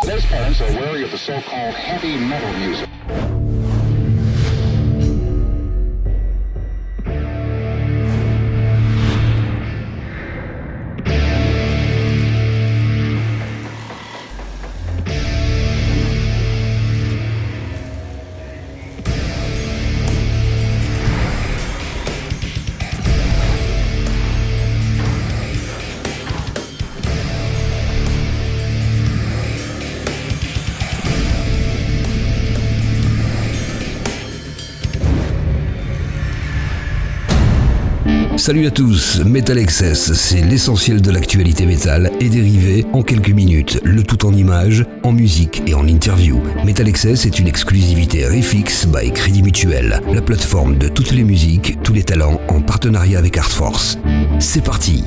Most parents are wary of the so-called heavy metal music. Salut à tous, METALXS, c'est l'essentiel de l'actualité métal et dérivé en quelques minutes, le tout en images, en musique et en interview. METALXS est une exclusivité Refix by Crédit Mutuel, la plateforme de toutes les musiques, tous les talents en partenariat avec Artforce. C'est parti!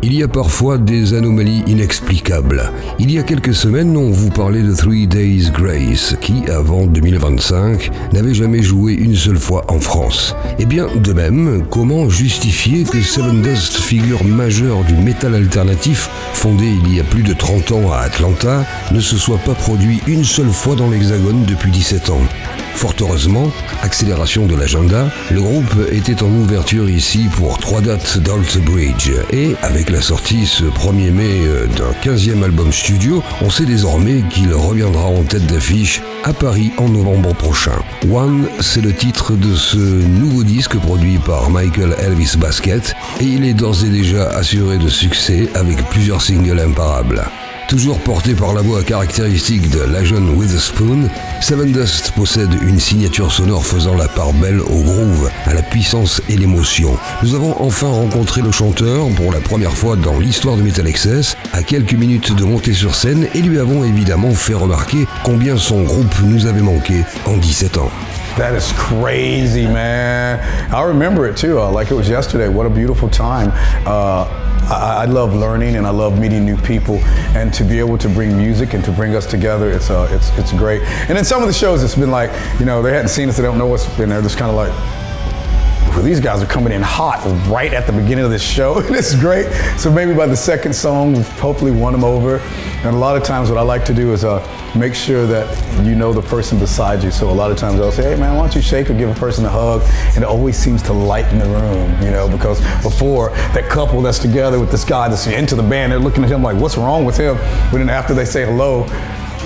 Il y a parfois des anomalies inexplicables. Il y a quelques semaines, on vous parlait de 3 Days Grace, qui, avant 2025, n'avait jamais joué une seule fois en France. Et bien, de même, comment justifier que Sevendust, figure majeure du métal alternatif, fondé il y a plus de 30 ans à Atlanta, ne se soit pas produit une seule fois dans l'Hexagone depuis 17 ans? Fort heureusement, accélération de l'agenda, le groupe était en ouverture ici pour 3 dates d'Alt Bridge et avec la sortie ce 1er mai d'un 15e album studio, on sait désormais qu'il reviendra en tête d'affiche à Paris en novembre prochain. One, c'est le titre de ce nouveau disque produit par Michael Elvis Basket et il est d'ores et déjà assuré de succès avec plusieurs singles imparables. Toujours porté par la voix caractéristique de Legend with a Spoon, Sevendust possède une signature sonore faisant la part belle au groove, à la puissance et l'émotion. Nous avons enfin rencontré le chanteur pour la première fois dans l'histoire de METALXS, à quelques minutes de montée sur scène, et lui avons évidemment fait remarquer combien son groupe nous avait manqué en 17 ans. That is crazy, man. I remember it too, like it was yesterday. What a beautiful time. I love learning and I love meeting new people, and to be able to bring music and to bring us together, it's great. And in some of the shows, it's been like, you know, they hadn't seen us, they don't know what's been there. Just kind of like, well, these guys are coming in hot right at the beginning of this show. It's great. So maybe by the second song, we've hopefully won them over. And a lot of times what I like to do is make sure that you know the person beside you. So a lot of times I'll say, hey man, why don't you shake or give a person a hug? And it always seems to lighten the room, you know, because before that couple that's together with this guy that's into the band, they're looking at him like, what's wrong with him? But then after they say hello,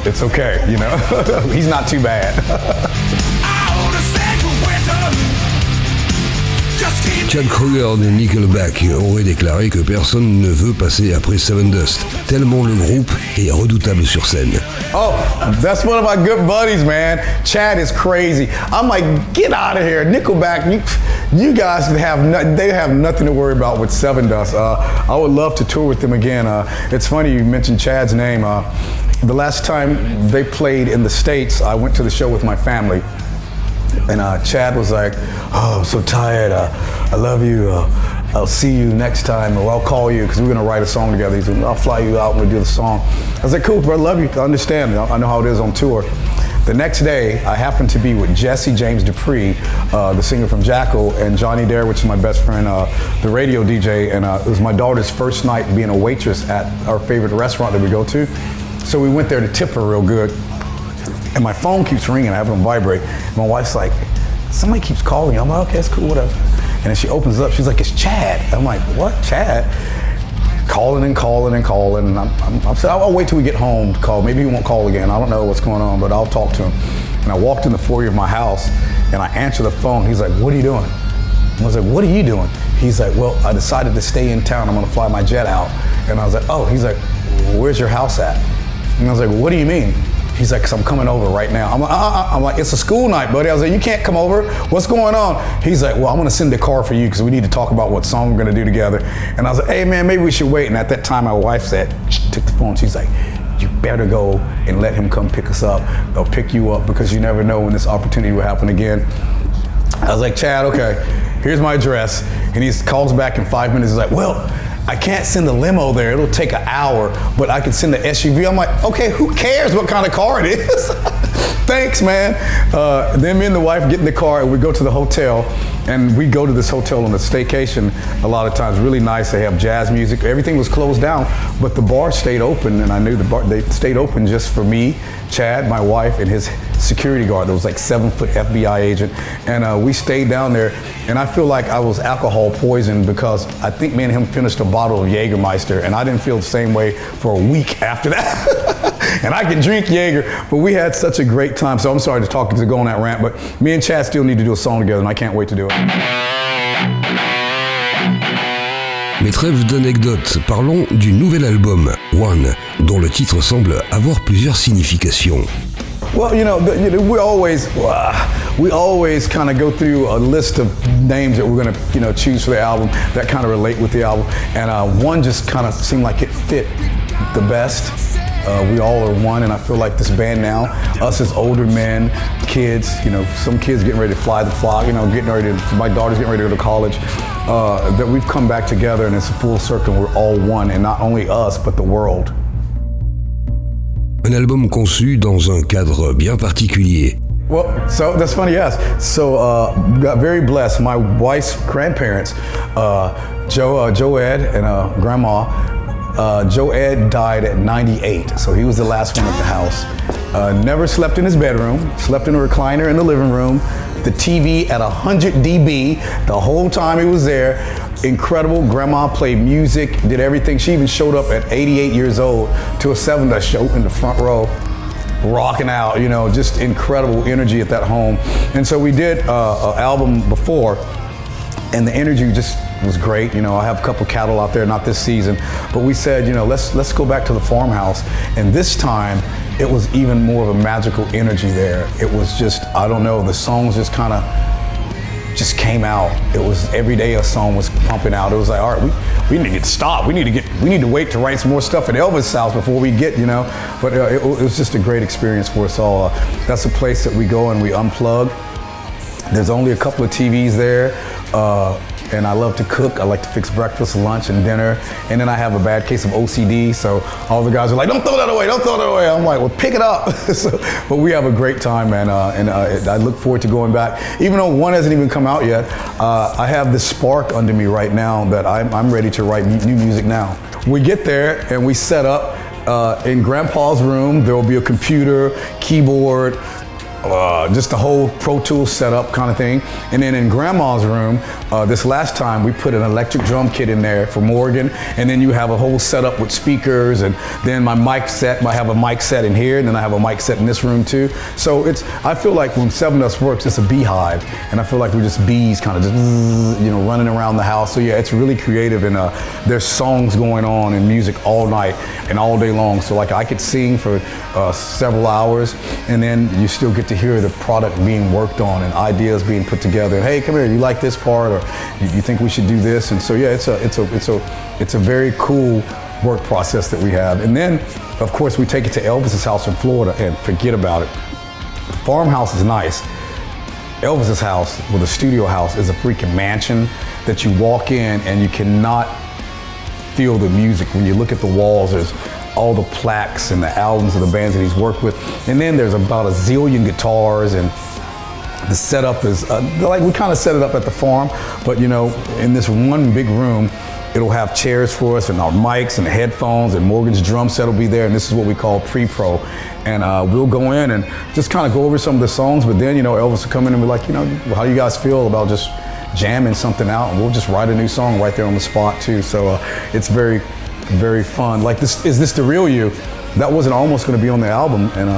it's okay, you know, he's not too bad. Chad Kroeger de Nickelback aurait déclaré que personne ne veut passer après Sevendust, tellement le groupe est redoutable sur scène. Oh, that's one of my good buddies, man. Chad is crazy. I'm like, get out of here. Nickelback, you guys they have nothing to worry about with Sevendust. I would love to tour with them again. It's funny you mentioned Chad's name. The last time they played in the States, I went to the show with my family. And Chad was like, oh, I'm so tired. I love you. I'll see you next time, or I'll call you because we're going to write a song together. He's like, I'll fly you out and we'll do the song. I was like, cool, bro, I love you. I understand. I know how it is on tour. The next day, I happened to be with Jesse James Dupree, the singer from Jackal, and Johnny Dare, which is my best friend, the radio DJ. And it was my daughter's first night being a waitress at our favorite restaurant that we go to. So we went there to tip her real good. And my phone keeps ringing, I have it on vibrate. My wife's like, somebody keeps calling. I'm like, okay, it's cool, whatever. And then she opens it up, she's like, it's Chad. I'm like, what, Chad? Calling and calling and calling. And I said, I'll wait till we get home to call. Maybe he won't call again. I don't know what's going on, but I'll talk to him. And I walked in the foyer of my house and I answered the phone. He's like, what are you doing? And I was like, what are you doing? He's like, well, I decided to stay in town. I'm gonna fly my jet out. And I was like, oh, he's like, where's your house at? And I was like, what do you mean? He's like, 'cause I'm coming over right now. I'm like, it's a school night, buddy. I was like, you can't come over. What's going on? He's like, well, I'm gonna send a car for you because we need to talk about what song we're gonna do together. And I was like, hey man, maybe we should wait. And at that time, my wife said, took the phone. She's like, you better go and let him come pick us up. They'll pick you up because you never know when this opportunity will happen again. I was like, Chad, okay, here's my address. And he calls back in 5 minutes. He's like, well, I can't send a limo there. It'll take an hour, but I can send the SUV. I'm like, okay, who cares what kind of car it is? Thanks, man. Then me and the wife get in the car and we go to the hotel, and we go to this hotel on a staycation a lot of times. Really nice. They have jazz music. Everything was closed down, but the bar stayed open, and I knew they stayed open just for me, Chad, my wife, and his security guard that was like 7-foot FBI agent. And we stayed down there, and I feel like I was alcohol poisoned because I think me and him finished a bottle of Jägermeister, and I didn't feel the same way for a week after that. And I can drink Jaeger, but we had such a great time. So I'm sorry to go on that rant, but me and Chad still need to do a song together, and I can't wait to do it. Mais trêve d'anecdotes, parlons du nouvel album, One, dont le titre semble avoir plusieurs significations. Well, we always kind of go through a list of names that we're going to, choose for the album that kind of relate with the album. And One just kind of seemed like it fit the best. We all are one, and I feel like this band now, us as older men, kids, some kids getting ready to fly the flock, my daughter's getting ready to go to college, that we've come back together, and it's a full circle. We're all one, and not only us, but the world. Un album conçu dans un cadre bien particulier. Well, so that's funny, yes. So got very blessed. My wife's grandparents, Joe Ed and Grandma. Joe Ed died at 98, so he was the last one at the house. Never slept in his bedroom, slept in a recliner in the living room, the TV at 100 dB the whole time he was there. Incredible. Grandma played music, did everything. She even showed up at 88 years old to a Sevendust show in the front row, rocking out, just incredible energy at that home. And so we did an album before, and the energy just was great. I have a couple cattle out there, not this season, but we said, let's go back to the farmhouse. And this time, it was even more of a magical energy there. It was just, I don't know, the songs just kind of just came out. It was every day a song was pumping out. It was like, all right, we need to stop. We need to wait to write some more stuff at Elvis' house before we get, But it was just a great experience for us all. That's a place that we go and we unplug. There's only a couple of TVs there. And I love to cook. I like to fix breakfast, lunch, and dinner. And then I have a bad case of OCD, so all the guys are like, don't throw that away, don't throw that away. I'm like, well, pick it up. But we have a great time, man, and I look forward to going back. Even though One hasn't even come out yet, I have this spark under me right now that I'm ready to write new music now. We get there and we set up in Grandpa's room. There will be a computer, keyboard, just the whole Pro Tools setup kind of thing. And then in Grandma's room, this last time we put an electric drum kit in there for Morgan, and then you have a whole setup with speakers, and then my mic set, I have a mic set in here, and then I have a mic set in this room too. So I feel like when Sevendust works, it's a beehive, and I feel like we're just bees kind of just, running around the house. So yeah, it's really creative, and there's songs going on and music all night and all day long. So like I could sing for several hours, and then you still get to hear the product being worked on and ideas being put together. And hey, come here, you like this part, or you think we should do this? And so yeah, it's a very cool work process that we have. And then, of course, we take it to Elvis's house in Florida and forget about it. The farmhouse is nice. Elvis's house, well, the studio house, is a freaking mansion that you walk in and you cannot feel the music. When you look at the walls, there's all the plaques and the albums of the bands that he's worked with. And then there's about a zillion guitars, and the setup is, like we kind of set it up at the farm, but in this one big room, it'll have chairs for us and our mics and headphones, and Morgan's drum set will be there, and this is what we call pre-pro. And we'll go in and just kind of go over some of the songs, but then, Elvis will come in and be like, how do you guys feel about just jamming something out? And we'll just write a new song right there on the spot too. So it's very, very fun. Like Is This the Real You? That wasn't almost going to be on the album. And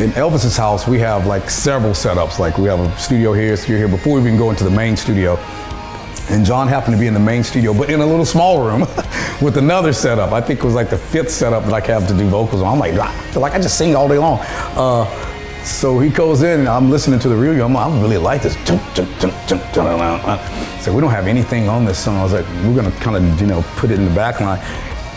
in Elvis's house, we have like several setups. Like we have a studio here before we even go into the main studio. And John happened to be in the main studio, but in a little small room with another setup. I think it was like the 5th setup that I have to do vocals on. I'm like, I feel like I just sing all day long. So he goes in and I'm listening to the real you. I really like this. So we don't have anything on this song. I was like, we're gonna kind of, put it in the back line.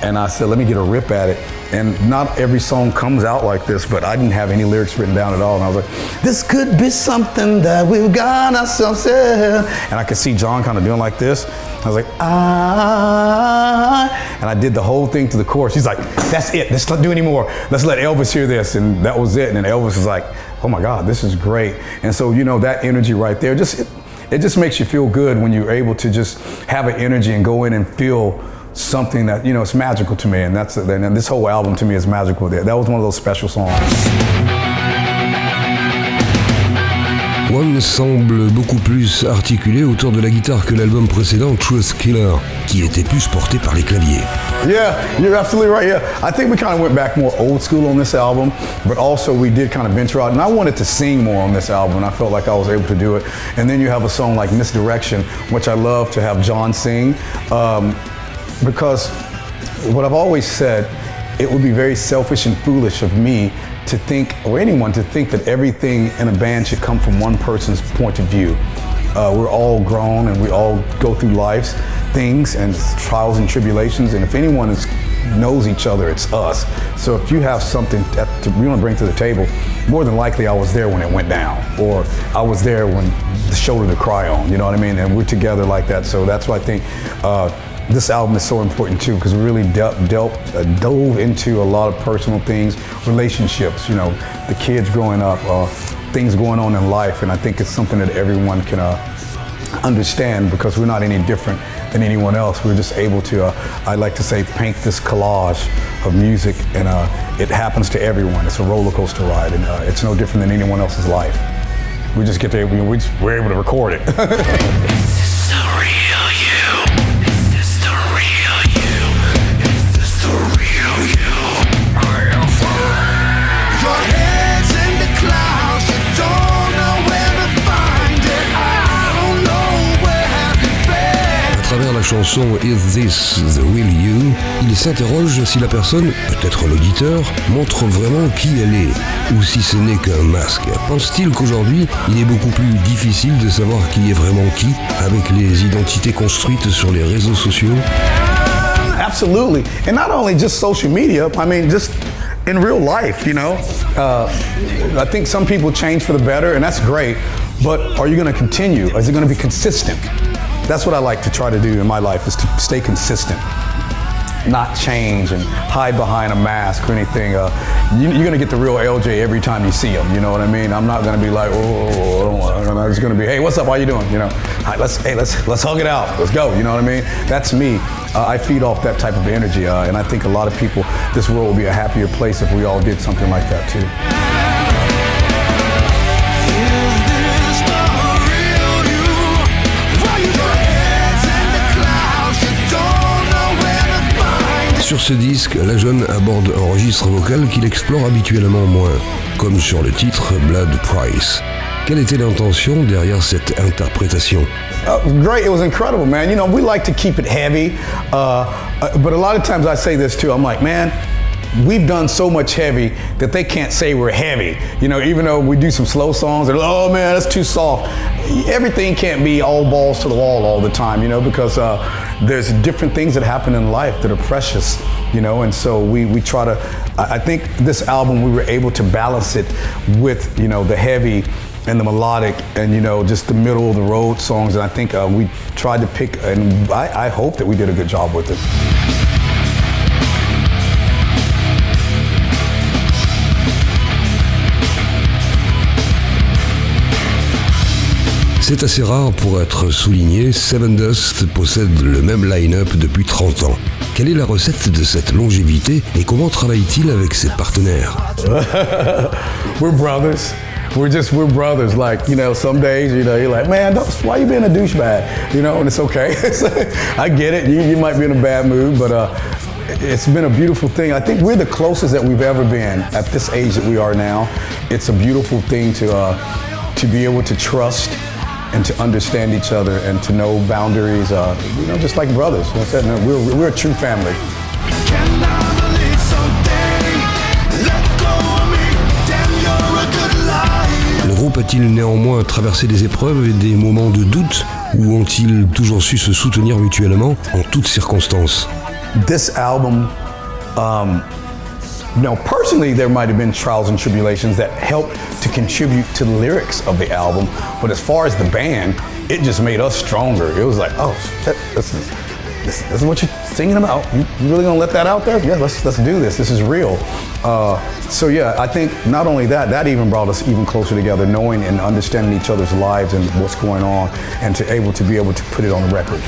And I said, let me get a rip at it. And not every song comes out like this, but I didn't have any lyrics written down at all. And I was like, this could be something that we've got ourselves in. And I could see John kind of doing like this. I was like, and I did the whole thing to the chorus. He's like, that's it, let's not do any more. Let's let Elvis hear this. And that was it. And then Elvis was like, oh my God, this is great. And so, you know, that energy right there, it just makes you feel good when you're able to just have an energy and go in and feel something that, you know, it's magical to me. And and this whole album to me is magical. That was one of those special songs. One semble beaucoup plus articulé autour de la guitare que l'album précédent, Truth Killer, qui était plus porté par les claviers. Yeah, you're absolutely right. Yeah, I think we kind of went back more old school on this album, but also we did kind of venture out. And I wanted to sing more on this album, and I felt like I was able to do it. And then you have a song like Misdirection, which I love to have John sing, because what I've always said, it would be very selfish and foolish of me to think, or anyone to think, that everything in a band should come from one person's point of view. We're all grown and we all go through life's things and trials and tribulations, and if anyone knows each other, it's us. So if you have something you want to bring to the table, more than likely I was there when it went down, or I was there when the shoulder to cry on, you know what I mean? And we're together like that. So that's why I think this album is so important too, because we really dove into a lot of personal things, relationships, you know, the kids growing up, things going on in life, and I think it's something that everyone can understand, because we're not any different than anyone else. We're just able to, I like to say, paint this collage of music, and it happens to everyone. It's a roller coaster ride, and it's no different than anyone else's life. We just get to, we're able to record it. À travers la chanson Is This the Real You, il s'interroge si la personne, peut-être l'auditeur, montre vraiment qui elle est, ou si ce n'est qu'un masque. Pense-t-il qu'aujourd'hui, il est beaucoup plus difficile de savoir qui est vraiment qui, avec les identités construites sur les réseaux sociaux? Absolutely, and not only just social media, I mean just in real life, you know. I think some people change for the better, and that's great, but are you going to continue? Is it going to be consistent? That's what I like to try to do in my life, is to stay consistent, not change and hide behind a mask or anything. You're going to get the real LJ every time you see him, you know what I mean? I'm not going to be like, I'm just going to be, hey, what's up, how you doing? You know, let's hug it out, let's go, you know what I mean? That's me. I feed off that type of energy, and I think a lot of people, this world would be a happier place if we all did something like that too. Sur ce disque, la jeune aborde un registre vocal qu'il explore habituellement moins, comme sur le titre Blood Price. Quelle était l'intention derrière cette interprétation? Great, it was incredible, man. You know, we like to keep it heavy, but a lot of times I say this too, I'm like, man, we've done so much heavy that they can't say we're heavy. You know, even though we do some slow songs, they're like, oh man, that's too soft. Everything can't be all balls to the wall all the time, you know, because there's different things that happen in life that are precious, you know, and so we try to, I think this album, we were able to balance it with, you know, the heavy and the melodic and, you know, just the middle of the road songs, and I think we tried to pick, and I hope that we did a good job with it. C'est assez rare pour être souligné, Sevendust possède le même line-up depuis 30 ans. Quelle est la recette de cette longévité et comment travaille-t-il avec ses partenaires? We're brothers. We're brothers. Like, you know, some days, you know, you're like, man, why you being a douchebag? You know, and it's okay. I get it. You might be in a bad mood, but it's been a beautiful thing. I think we're the closest that we've ever been at this age that we are now. It's a beautiful thing to be able to trust and to understand each other and to know boundaries, you know, just like brothers. You know what I said? We're a true family. Le groupe a-t-il néanmoins traversé des épreuves et des moments de doute, ou ont-ils toujours su se soutenir mutuellement en toutes circonstances? This album Now, personally, there might have been trials and tribulations that helped to contribute to the lyrics of the album, but as far as the band, it just made us stronger. It was like, oh, this is what you're singing about? You really gonna let that out there? Yeah, let's do this. This is real. So yeah, I think not only that even brought us even closer together, knowing and understanding each other's lives and what's going on, and to be able to put it on the record.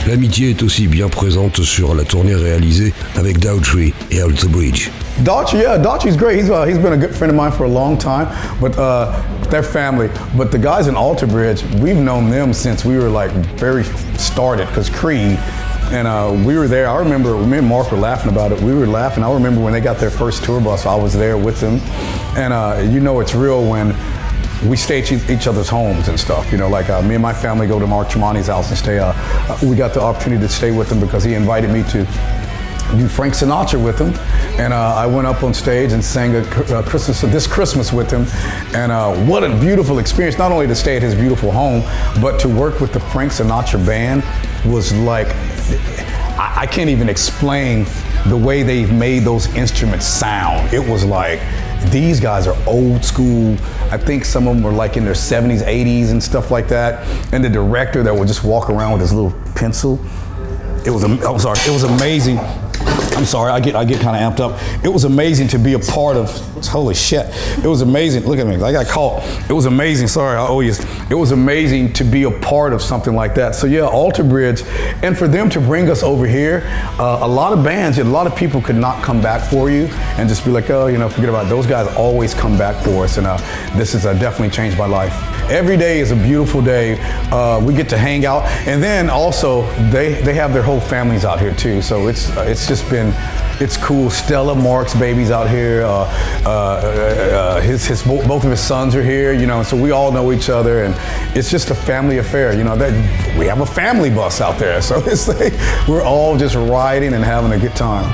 L'amitié est aussi bien présente sur la tournée réalisée avec Daughtry et Alter Bridge. Daughtry's great. He's been a good friend of mine for a long time, but their family. But the guys in Alter Bridge, we've known them since we were like very started, because Creed, and we were there. I remember me and Mark were laughing about it. We were laughing. I remember when they got their first tour bus, I was there with them, and you know it's real when we stay at each other's homes and stuff, you know, like me and my family go to Mark Tremonti's house and stay. We got the opportunity to stay with him because he invited me to do Frank Sinatra with him, and I went up on stage and sang this Christmas with him, and what a beautiful experience, not only to stay at his beautiful home, but to work with the Frank Sinatra band was like, I can't even explain the way they've made those instruments sound. It was like, these guys are old school. I think some of them were like in their 70s, 80s and stuff like that. And the director that would just walk around with his little pencil. It was amazing. I'm sorry, I get kind of amped up. It was amazing to be a part of, holy shit. It was amazing, look at me, I got caught. It was amazing, sorry, I owe you. It was amazing to be a part of something like that. So yeah, Alter Bridge, and for them to bring us over here, a lot of bands, a lot of people could not come back for you and just be like, oh, you know, forget about it. Those guys always come back for us, and this has definitely changed my life. Every day is a beautiful day. We get to hang out, and then also they have their whole families out here too. So it's just been, it's cool. Stella, Mark's baby's out here. Both of his sons are here. You know, so we all know each other, and it's just a family affair. You know, that we have a family bus out there, so it's like we're all just riding and having a good time.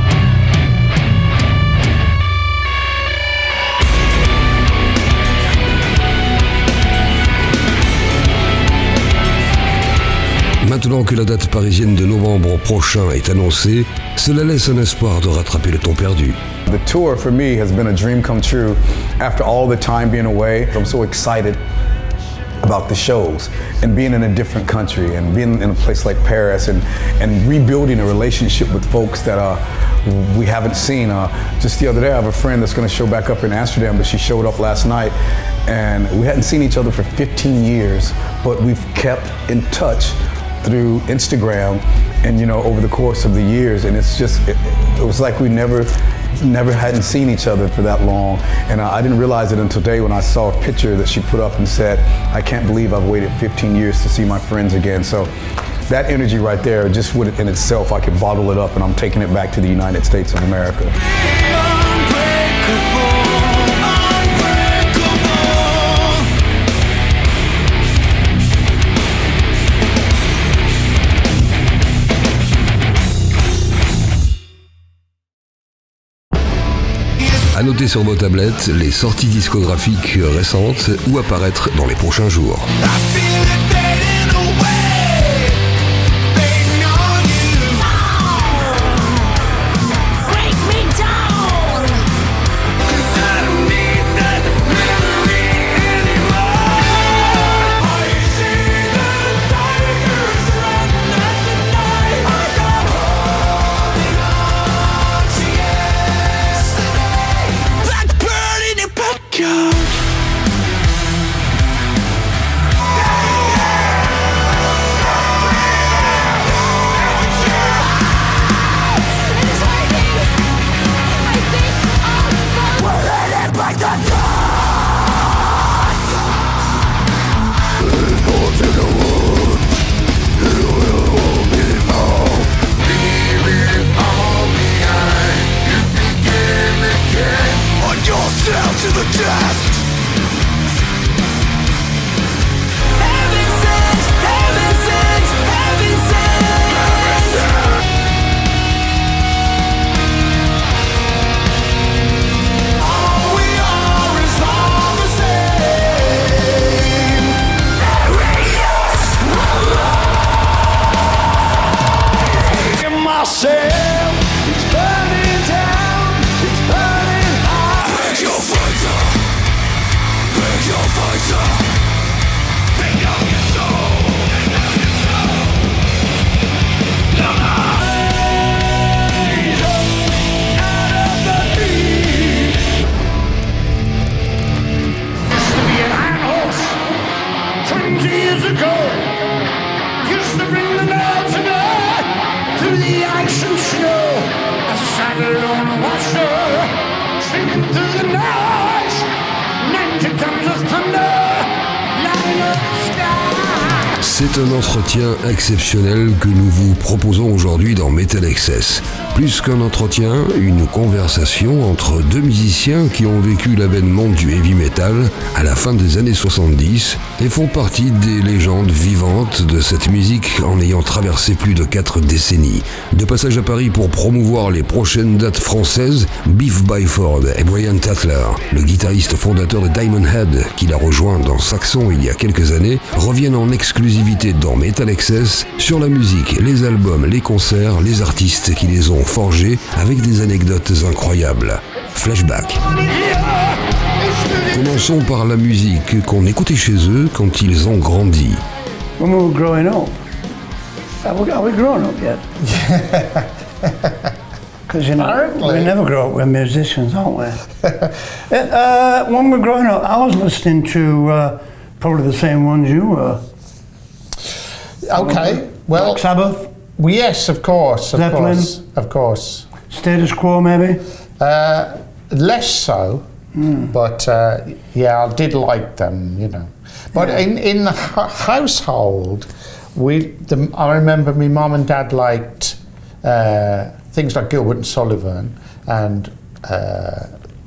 Maintenant que la date parisienne de novembre prochain est annoncée, cela laisse un espoir de rattraper le temps perdu. The tour for me has been a dream come true after all the time being away. I'm so excited about the shows and being in a different country and being in a place like Paris and rebuilding a relationship with folks that we haven't seen. Just the other day, I have a friend that's going to show back up in Amsterdam, but she showed up last night, and we hadn't seen each other for 15 years, but we've kept in touch through Instagram and, you know, over the course of the years, and it's just, it was like we never hadn't seen each other for that long. And I didn't realize it until today when I saw a picture that she put up and said, I can't believe I've waited 15 years to see my friends again. So that energy right there, just with it in itself, I could bottle it up, and I'm taking it back to the United States of America. À noter sur vos tablettes les sorties discographiques récentes ou apparaître dans les prochains jours. C'est un entretien exceptionnel que nous vous proposons aujourd'hui dans METALXS. Plus qu'un entretien, une conversation entre deux musiciens qui ont vécu l'avènement du heavy metal à la fin des années 70 et font partie des légendes vivantes de cette musique en ayant traversé plus de 4 décennies. De passage à Paris pour promouvoir les prochaines dates françaises, Biff Byford et Brian Tatler, le guitariste fondateur de Diamond Head, qui l'a rejoint dans SAXON il y a quelques années, reviennent en exclusivité dans METALXS sur la musique, les albums, les concerts, les artistes qui les ont forgés avec des anecdotes incroyables. Flashback. Commençons par la musique qu'on écoutait chez eux quand ils ont grandi. When we were growing up, are we grown up yet? Because we never grow up with musicians, aren't we? When we were growing up, I was listening to probably the same ones you were. Okay, well, Black Sabbath. Well, yes, of course, Zeppelin. of course. Status Quo, maybe. Less so, but yeah, I did like them, you know. But in the household, I remember my mum and dad liked things like Gilbert and Sullivan and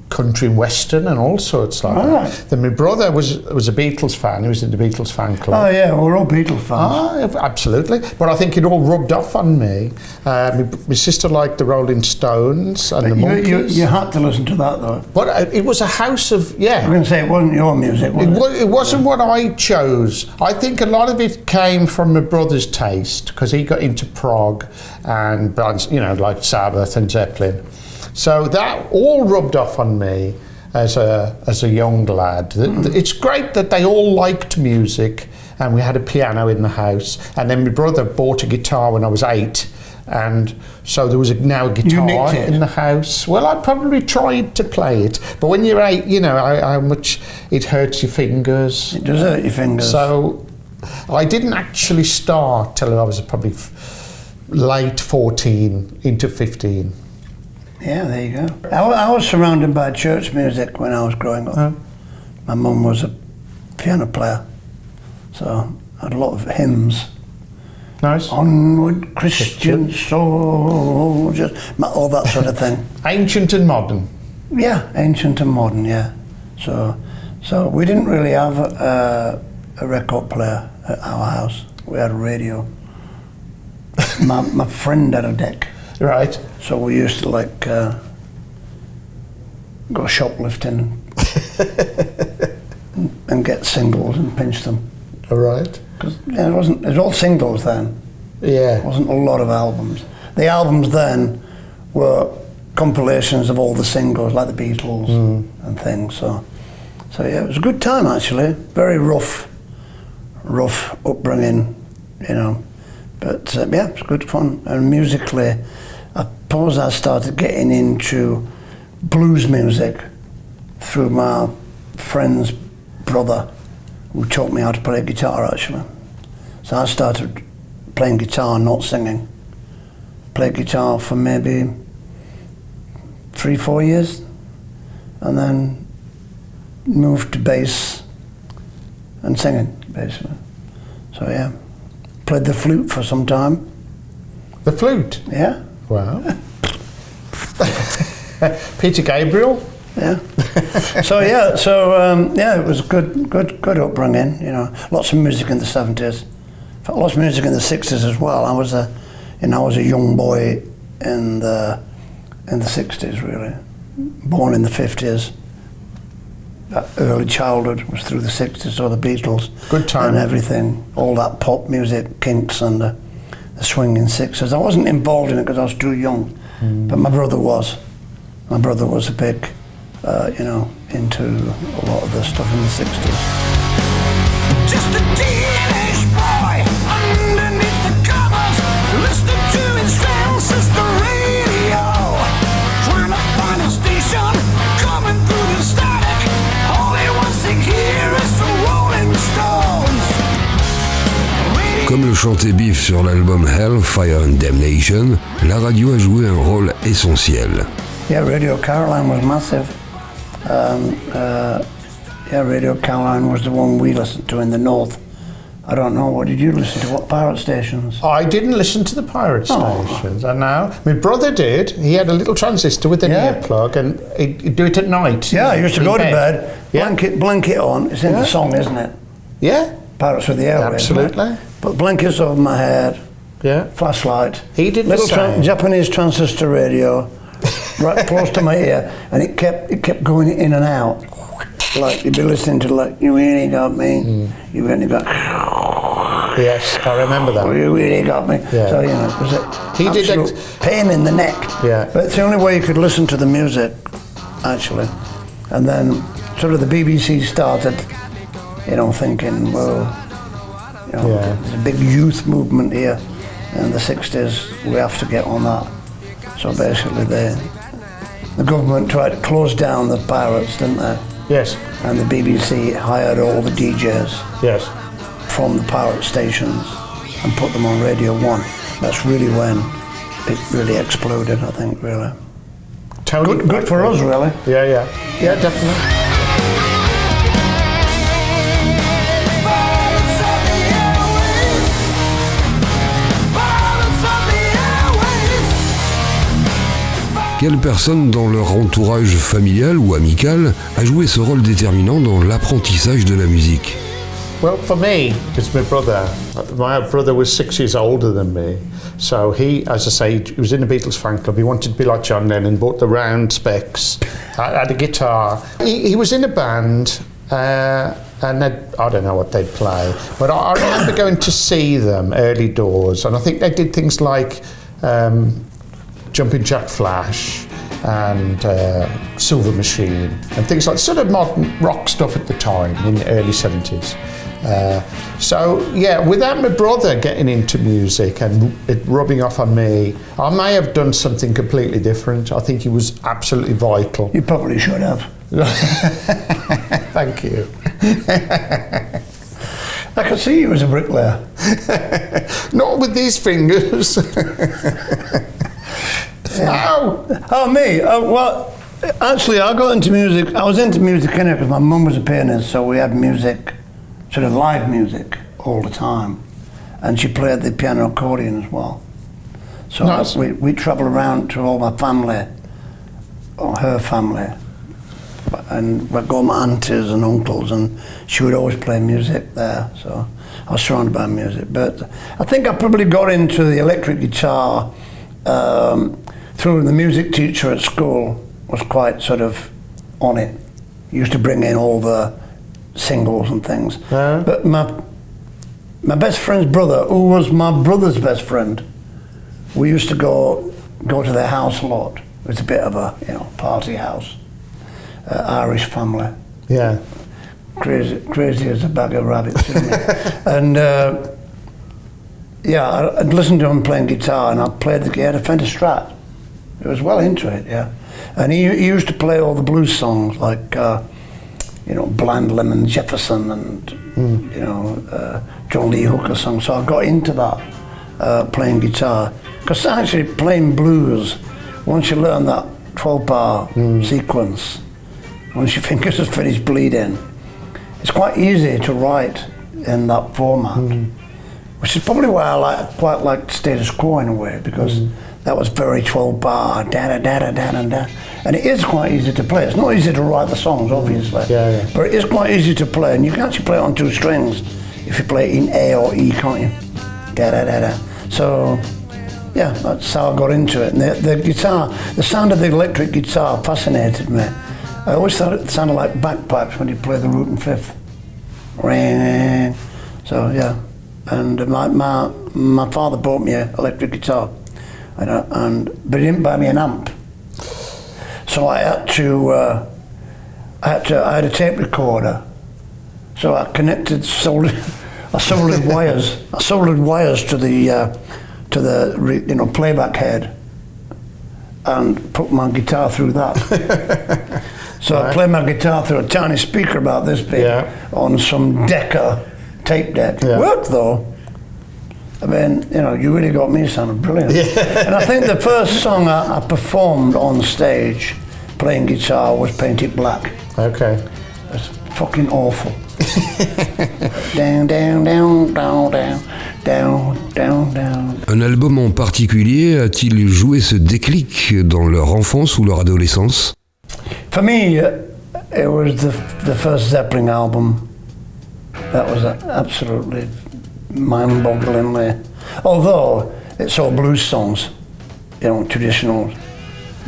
country and western and all sorts like that. Then my brother was a Beatles fan. He was in the Beatles fan club. Oh yeah, we're all Beatles fans. Absolutely. But I think it all rubbed off on me. My sister liked the Rolling Stones and the Monkees. You had to listen to that though. But it was a house of, yeah. I'm going to say it wasn't your music, was it? It wasn't what I chose. I think a lot of it came from my brother's taste because he got into prog and bands, you know, like Sabbath and Zeppelin. So that all rubbed off on me as a young lad. It's great that they all liked music, and we had a piano in the house. And then my brother bought a guitar when I was 8, and so there was now a guitar in the house. Well, I probably tried to play it, but when you're 8, you know how much it hurts your fingers. It does hurt your fingers. So I didn't actually start till I was probably late 14 into 15. Yeah, there you go. I was surrounded by church music when I was growing up. My mum was a piano player, so I had a lot of hymns. Nice. Onward, Christian soldiers, all that sort of thing. Ancient and modern. Yeah, ancient and modern, yeah. So we didn't really have a record player at our house. We had a radio. My friend had a deck. Right. So we used to go shoplifting and get singles and pinch them. All right. Because it was all singles then. Yeah. It wasn't a lot of albums. The albums then were compilations of all the singles, like the Beatles and things. So yeah, it was a good time actually. Very rough upbringing, you know. But yeah, it was good fun. And musically, I suppose I started getting into blues music through my friend's brother, who taught me how to play guitar actually. So I started playing guitar, not singing. Played guitar for maybe 3-4 years, and then moved to bass and singing, basically. So yeah. Played the flute for some time. The flute? Yeah. Wow. Peter Gabriel? Yeah. Yeah, it was good upbringing, you know. Lots of music in the 70s. In fact, lots of music in the 60s as well. I was a young boy in the 60s really. Born in the 50s. That early childhood was through the 60s, so the Beatles. Good time. And everything, all that pop music, Kinks and the swinging sixes. I wasn't involved in it because I was too young, but my brother was. My brother was a big, you know, into a lot of the stuff in the 60s. Just a teenage boy underneath the covers, listening to his transistor radio, trying to find a station, coming through the static. All he wants to hear is the Rolling Stones. Comme le chantait Biff sur l'album Hell, Fire and Damnation, la radio a joué un rôle essentiel. Yeah, Radio Caroline was massive. Yeah, Radio Caroline was the one we listened to in the north I don't know, what did you listen to? What pirate stations? I didn't listen to the pirate stations, I know. My brother did. He had a little transistor with an earplug, and he'd do it at night. Yeah, I used to go to bed, Yeah. blanket on. It's in the song, isn't it? Yeah, Pirates of the Airwaves. absolutely. Right? Put blankets over my head, Yeah. flashlight. He did the little same. Japanese transistor radio, right close to my ear, and it kept going in and out. Like you'd be listening to like, you really got me, you really got. Yes, I remember that. You really got me. Yeah. So, you know, it was He did absolute pain in the neck. Yeah. But it's the only way you could listen to the music, actually. And then sort of the BBC started, you know, thinking, well, you know, there's a big youth movement here in the 60s. We have to get on that. So basically the government tried to close down the pirates, didn't they? Yes, And the BBC hired all the DJs yes. from the pirate stations and put them on Radio 1. That's really when it really exploded, I think, really. Tony Good for us, really. Yeah, definitely. Pirates of the airwaves. Pirates of the airwaves. Quelle personne dans leur entourage familial ou amical a joué ce rôle déterminant dans l'apprentissage de la musique? Well, for me, it's my brother. My brother was 6 years older than me. So he, as I say, he was in the Beatles fan club. He wanted to be like John Lennon, bought the round specs, had a guitar. He was in a band, and I don't know what they'd play. But I remember going to see them early doors, and I think they did things like Jumping Jack Flash and Silver Machine and things like sort of modern rock stuff at the time in the early 70s. So yeah, without my brother getting into music and it rubbing off on me, I may have done something completely different. I think he was absolutely vital. You probably should have. Thank you. I could see you as a bricklayer. Not with these fingers. No. Oh, me? Well, actually, I got into music. I was into music anyway because my mum was a pianist, so we had music, sort of live music, all the time. And she played the piano accordion as well. So Nice. we travel around to all my family, or her family, and we'd go to my aunties and uncles, and she would always play music there. So I was surrounded by music. But I think I probably got into the electric guitar through the music teacher at school. Was quite sort of on it. He used to bring in all the singles and things. But my best friend's brother, who was my brother's best friend, we used to go to their house a lot. It was a bit of a, you know, party house. Irish family. Yeah. Crazy as a bag of rabbits, isn't it? And yeah, I'd listened to him playing guitar, and he had a Fender Strat. He was well into it, yeah. And he used to play all the blues songs like, you know, Blind Lemon Jefferson and, you know, John Lee Hooker songs. So I got into that, playing guitar. Because actually playing blues, once you learn that 12-bar sequence, once your fingers have finished bleeding, it's quite easy to write in that format. Which is probably why I quite like Status Quo in a way, because that was very 12-bar, da-da-da-da-da-da. And it is quite easy to play. It's not easy to write the songs, obviously. Yeah. But it is quite easy to play, and you can actually play it on two strings if you play it in A or E, can't you? Da-da-da-da. So, yeah, that's how I got into it. And the guitar, the sound of the electric guitar fascinated me. I always thought it sounded like bagpipes when you play the root and fifth. Ring. So, yeah. And my father bought me an electric guitar, but he didn't buy me an amp. So I had I had a tape recorder. So I soldered wires. I soldered wires to the playback head, and put my guitar through that. So I played my guitar through a tiny speaker about this big on some Decca tape deck. It worked though. I mean, you know, you really got me sounding brilliant. And I think the first song I performed on stage playing guitar was Paint It Black. Okay. It's fucking awful. Dun, down, down, down, down, down, down, down, down. Un album en particulier a-t-il joué ce déclic dans leur enfance ou leur adolescence? For me, it was the first Zeppelin album. That was absolutely mind-bogglingly. Although it's all blues songs, you know, traditional,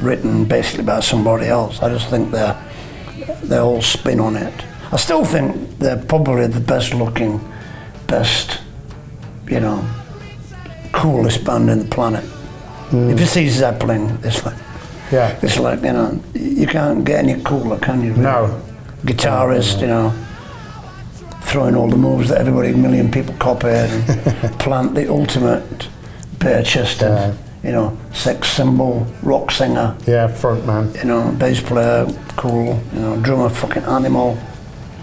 written basically by somebody else. I just think they're all spin on it. I still think they're probably the best looking, best, you know, coolest band in the planet. If you see Zeppelin, it's like, you know, you can't get any cooler, can you? No. Guitarist, you know, throwing all the moves that a million people copied, and Plant, the ultimate bare-chested, you know, sex symbol, rock singer. Yeah, frontman. You know, bass player, cool, you know, drummer, fucking animal.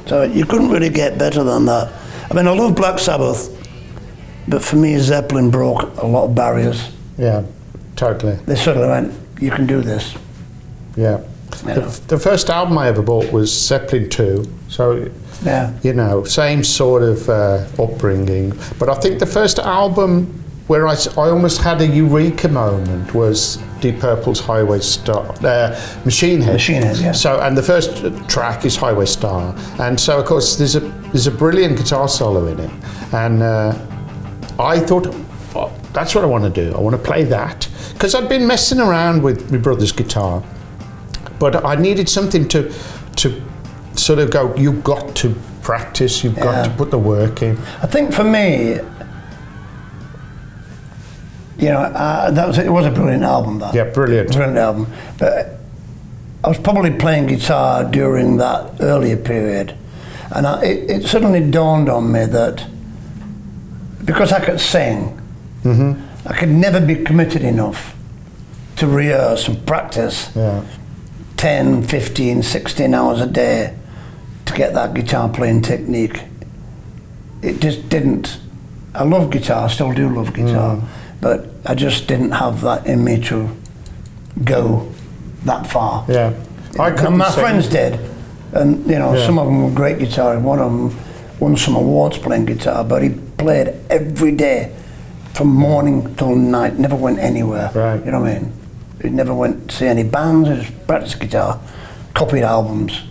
So you couldn't really get better than that. I mean, I love Black Sabbath, but for me, Zeppelin broke a lot of barriers. Yeah, totally. They sort of went, you can do this. Yeah. You know. The first album I ever bought was Zeppelin 2, so, Yeah. you know, same sort of upbringing. But I think the first album where I almost had a eureka moment was Deep Purple's Highway Star, Machine Head. Machine Head, yeah. So, and the first track is Highway Star, and so of course there's a brilliant guitar solo in it, and I thought, oh, that's what I want to do. I want to play that because I'd been messing around with my brother's guitar, but I needed something to sort of go. You've got to practice. You've got to put the work in. I think for me, you know, it was a brilliant album, that. Yeah, brilliant. Brilliant album. But I was probably playing guitar during that earlier period, and it suddenly dawned on me that because I could sing, I could never be committed enough to rehearse and practice 10, 15, 16 hours a day to get that guitar playing technique. It just didn't. I love guitar, I still do love guitar. But I just didn't have that in me to go that far. Yeah, And my friends did, and you know, some of them were great guitarists. One of them won some awards playing guitar, but he played every day from morning till night. Never went anywhere. Right. You know what I mean? He never went to see any bands. He just practiced guitar, copied albums,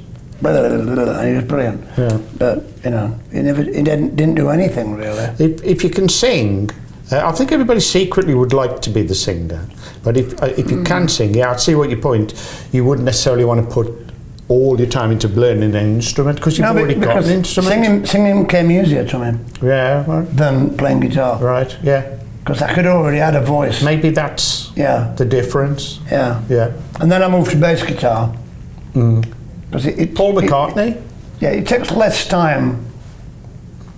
and he was brilliant. Yeah. But you know, he didn't do anything really. If you can sing. I think everybody secretly would like to be the singer, but if you can sing, I see what your point. You wouldn't necessarily want to put all your time into learning an instrument because you've already got an instrument. Singing came easier to me. Yeah, right. Than playing guitar. Right. Yeah. Because I could already add a voice. Maybe that's the difference. Yeah. Yeah. And then I moved to bass guitar. Because Paul McCartney. It takes less time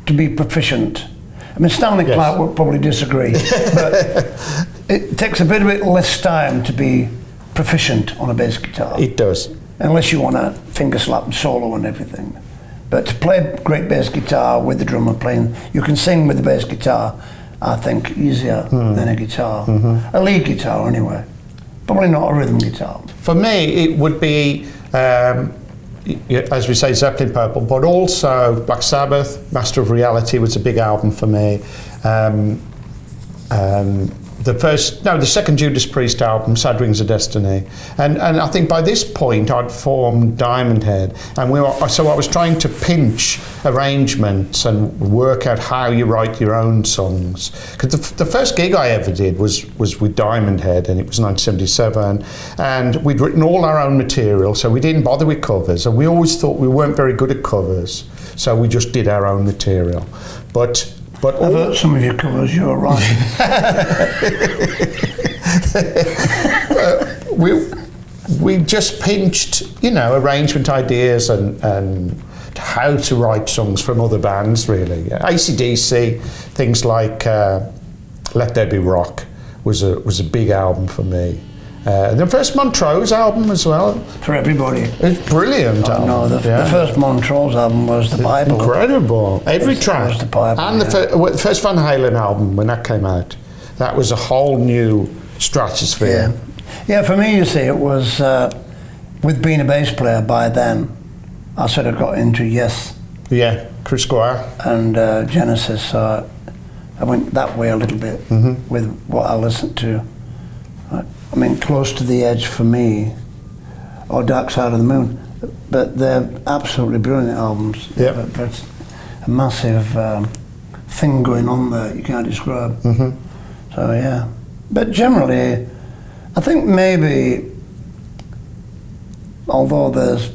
to be proficient. I mean, Stanley Clarke would probably disagree, but it takes a bit less time to be proficient on a bass guitar. It does. Unless you want to finger slap and solo and everything. But to play great bass guitar with the drummer playing, you can sing with the bass guitar, I think, easier than a guitar. A lead guitar, anyway. Probably not a rhythm guitar. For me, it would be, as we say, Zeppelin Purple, but also Black Sabbath, Master of Reality was a big album for me. The second Judas Priest album, Sad Wings of Destiny, and I think by this point I'd formed Diamond Head, and so I was trying to pinch arrangements and work out how you write your own songs. Because the first gig I ever did was with Diamond Head, and it was 1977, and we'd written all our own material, so we didn't bother with covers, and we always thought we weren't very good at covers, so we just did our own material. But I've heard some of your covers, you're right. We just pinched, arrangement ideas and how to write songs from other bands, really. AC/DC, things like Let There Be Rock was a big album for me. The first Montrose album as well. For everybody. It's brilliant. The first Montrose album was the Bible. Incredible. Every track. Was the Bible, and the first Van Halen album, when that came out, that was a whole new stratosphere. Yeah, for me, you see, it was, with being a bass player by then, I sort of got into Yeah, Chris Squire. And Genesis, so I went that way a little bit with what I listened to. I mean, Close to the Edge for me, or Dark Side of the Moon, but they're absolutely brilliant albums. Yeah. There's a massive thing going on there you can't describe. So yeah, but generally, I think maybe, although there's,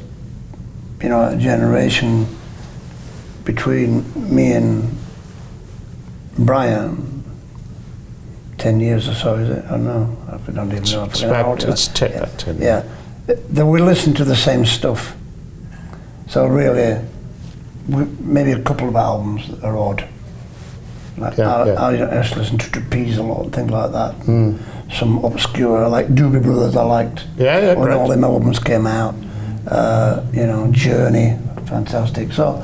you know, a generation between me and Brian, 10 years or so, is it? I don't know. I don't even know. It's about 10. Yeah. That we listen to the same stuff. So really, maybe a couple of albums that are odd. Like I used to listen to Trapeze a lot and things like that. Some obscure, like Doobie Brothers I liked. When all them albums came out. You know, Journey, fantastic. So,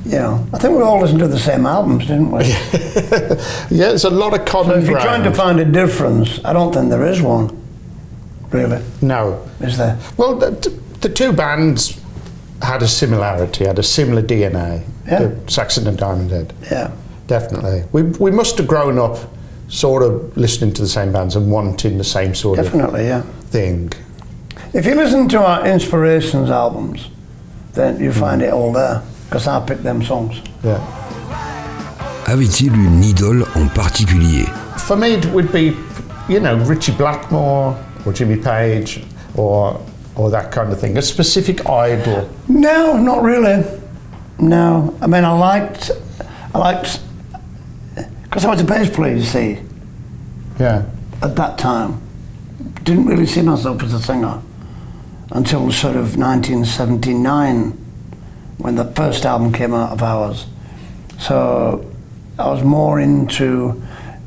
you know, I think we all listened to the same albums, didn't we? Yeah, there's a lot of common ground. So if you're trying to find a difference, I don't think there is one, really. No. Is there? Well, the two bands had a similarity, had a similar DNA. Yeah. Saxon and Diamond Head. Yeah. Definitely. We must have grown up sort of listening to the same bands and wanting the same sort of thing. If you listen to our Inspirations albums, then you find it all there, because I picked them songs. Yeah. Avait-il une idole en particulier? For me, it would be, you know, Richie Blackmore or Jimmy Page or that kind of thing. A specific idol. No, not really. No, I mean, I liked, because I was a bass player, you see. Yeah. At that time, didn't really see myself as a singer until sort of 1979, when the first album came out of ours. So I was more into,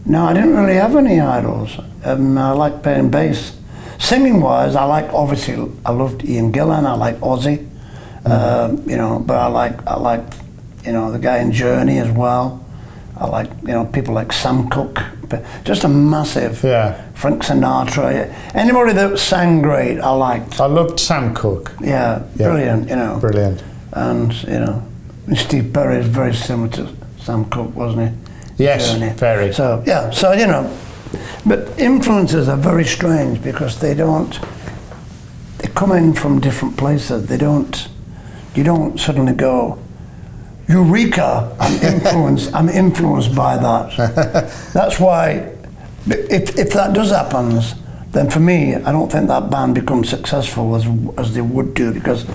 no, I didn't really have any idols. I liked playing bass. Singing wise, obviously I loved Ian Gillan, I liked Ozzy, you know, but I liked, you know, the guy in Journey as well. I like, you know, people like Sam Cooke, just a massive Frank Sinatra. Anybody that sang great, I liked. I loved Sam Cooke. Yeah, brilliant, you know. Brilliant. And, you know, Steve Perry is very similar to Sam Cooke, wasn't he? Yes, Journey. very. So, yeah, so, you know, but influences are very strange because they come in from different places. You don't suddenly go, Eureka, I'm influenced by that. That's why, if that does happen, then for me, I don't think that band becomes successful as they would do, because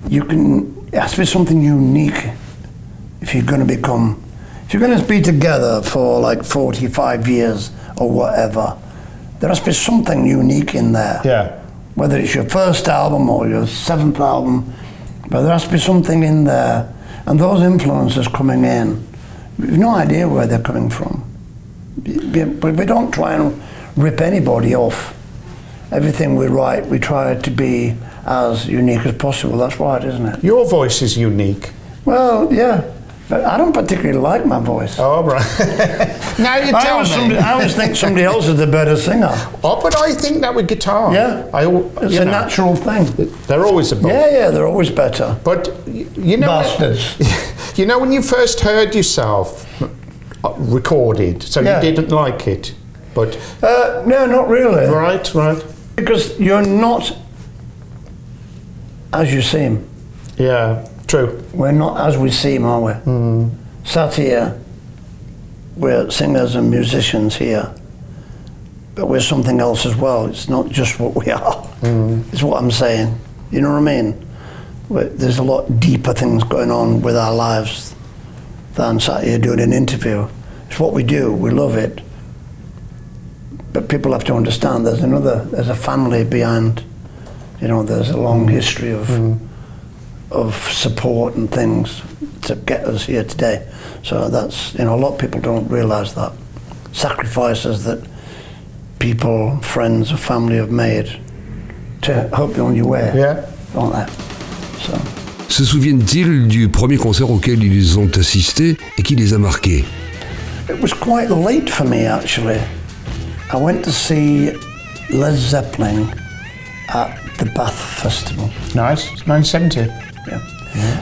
it has to be something unique if you're going to be together for like 45 years or whatever. There has to be something unique in there. Yeah. Whether it's your first album or your seventh album, but there has to be something in there. And those influences coming in, we've no idea where they're coming from. But we don't try and rip anybody off. Everything we write, we try to be as unique as possible. That's right, isn't it? Your voice is unique. Well, yeah. But I don't particularly like my voice. Oh, right. Now you tell me. I always think somebody else is the better singer. Oh, but I think that with guitar. Yeah. It's a natural thing. They're always above. Yeah, they're always better. But, you know... Bastards. You know, when you first heard yourself recorded, so you didn't like it, but... No, not really. Right. Because you're not as you seem. Yeah. True. We're not as we seem, are we? Sat here, we're singers and musicians here, but we're something else as well. It's not just what we are. It's what I'm saying. You know what I mean? There's a lot deeper things going on with our lives than sat here doing an interview. It's what we do. We love it. But people have to understand there's a family behind. You know, there's a long history of support and things to get us here today. So that's, you know, a lot of people don't realise that. Sacrifices that people, friends, or family have made to help you on your way. Yeah. Don't they? So. Se souviennent-ils du premier concert auquel ils ont assisté et qui les a marqués? It was quite late for me, actually. I went to see Led Zeppelin at the Bath Festival. Nice. It's 1970. Yeah.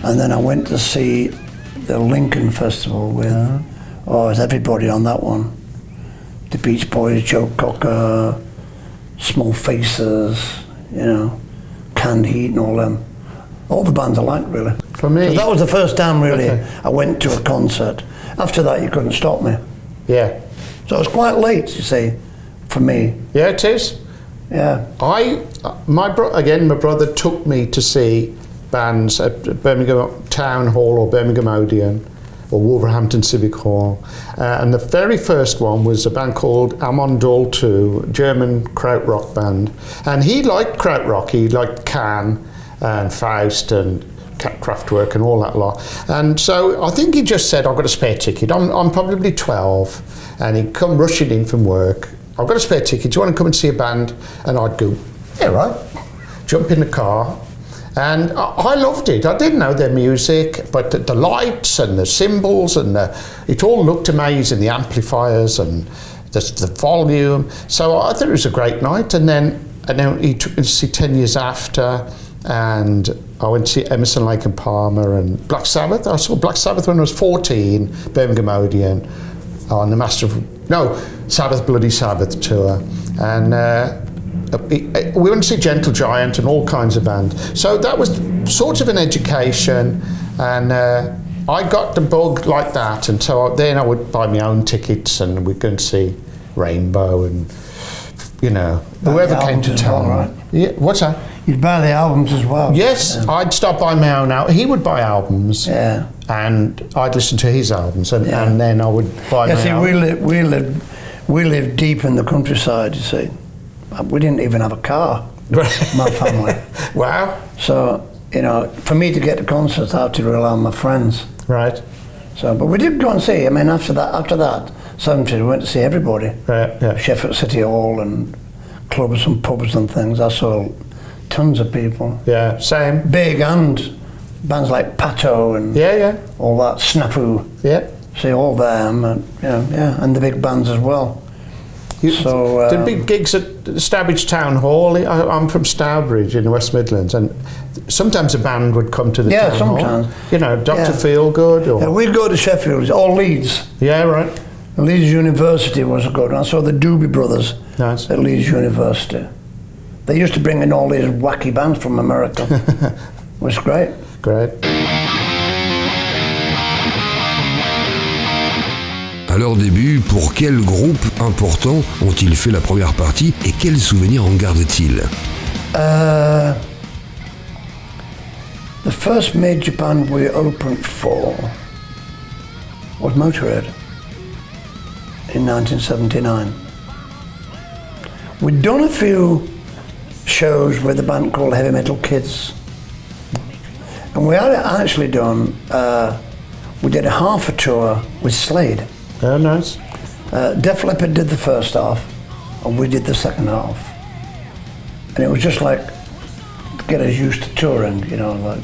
And then I went to see the Lincoln Festival with, it was everybody on that one. The Beach Boys, Joe Cocker, Small Faces, you know, Canned Heat and all them. All the bands I liked, really. For me... So that was the first time, really, I went to a concert. After that, you couldn't stop me. Yeah. So it was quite late, you see, for me. Yeah, it is. Yeah. My brother took me to see bands at Birmingham Town Hall or Birmingham Odeon or Wolverhampton Civic Hall. And the very first one was a band called Amondal 2, German krautrock band. And he liked krautrock, he liked Can and Faust and Kraftwerk and all that lot. And so I think he just said, I've got a spare ticket. I'm probably 12 and he'd come rushing in from work. I've got a spare ticket, do you want to come and see a band? And I'd go, yeah, right. Jump in the car. And I loved it. I didn't know their music, but the lights and the cymbals and it all looked amazing, the amplifiers and the volume. So I thought it was a great night. And then he took me to see 10 Years After, and I went to see Emerson, Lake and Palmer and Black Sabbath. I saw Black Sabbath when I was 14, Birmingham Odeon, on the Sabbath Bloody Sabbath tour. And we went to see Gentle Giant and all kinds of bands. So that was sort of an education, and I got the bug like that. And so then I would buy my own tickets and we'd go and see Rainbow and, you know, whoever came to town. Well, right? Yeah, what's that? You'd buy the albums as well. Yes, yeah. I'd stop by my own album. He would buy albums, yeah, and I'd listen to his albums, and then I would buy my album. We lived deep in the countryside, you see. We didn't even have a car, my family. Wow. So, you know, for me to get to concerts, I had to rely on my friends. Right. So, but we did go and see, I mean, after that, 70, we went to see everybody. Right, yeah. Sheffield City Hall and clubs and pubs and things. I saw tons of people. Yeah, same. Big and bands like Pato and all that, Snafu. Yeah. See all them, and, and the big bands as well. So the big gigs at Stourbridge Town Hall. I'm from Stourbridge in the West Midlands, and sometimes a band would come to the town sometimes. hall. You know, Dr. Feelgood or... Yeah, we'd go to Sheffield, or Leeds. Yeah, right. Leeds University was a good one. I saw the Doobie Brothers at Leeds University. They used to bring in all these wacky bands from America. It was great. Great. À leur début, pour quel groupe important ont-ils fait la première partie et quels souvenirs en gardent-ils? The first major band we opened for was Motorhead in 1979. We'd done a few shows with a band called Heavy Metal Kids, and we had actually done, we did a half a tour with Slade. Oh, nice. Def Leppard did the first half, and we did the second half. And it was just like, to get us used to touring, you know, like.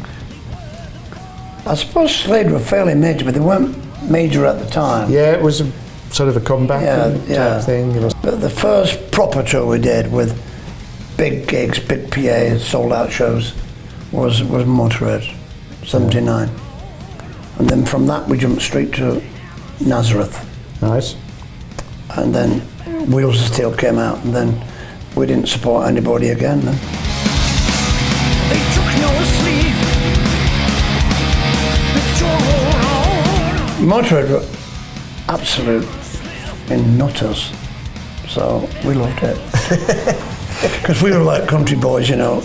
I suppose Slade were fairly major, but they weren't major at the time. Yeah, it was a sort of a comeback type thing. But the first proper tour we did with big gigs, big PA, sold out shows, was Motorhead, 79. And then from that we jumped straight to Nazareth. Nice. And then Wheels of Steel came out, and then we didn't support anybody again then. They took no sleep. Motorhead were absolute nutters, so we loved it. Because we were like country boys, you know,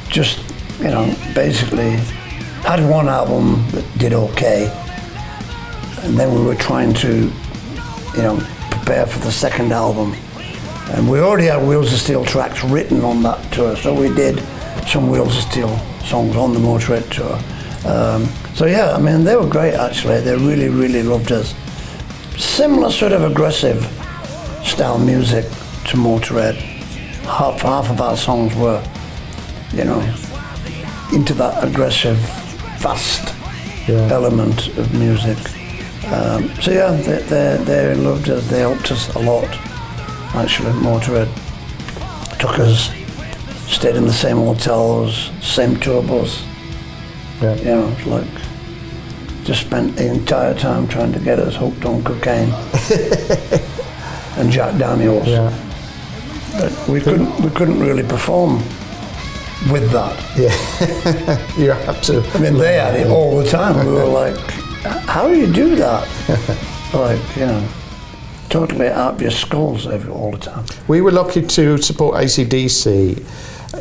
just, you know, basically had one album that did okay, and then we were trying to, you know, prepare for the second album. And we already had Wheels of Steel tracks written on that tour, so we did some Wheels of Steel songs on the Motorhead tour. So yeah, I mean, they were great actually. They really, really loved us. Similar sort of aggressive style music to Motorhead. Half of our songs were, you know, into that aggressive, fast element of music. So yeah, they loved us. They helped us a lot. Actually, Motorhead took us, stayed in the same hotels, same tour bus. Yeah. You know, it's like just spent the entire time trying to get us hooked on cocaine and Jack Daniels. Yeah. But we couldn't really perform with that. Yeah. You have to. I mean, they had it all the time. We were like, how do you do that? Like, you know, totally out of your skulls all the time. We were lucky to support AC/DC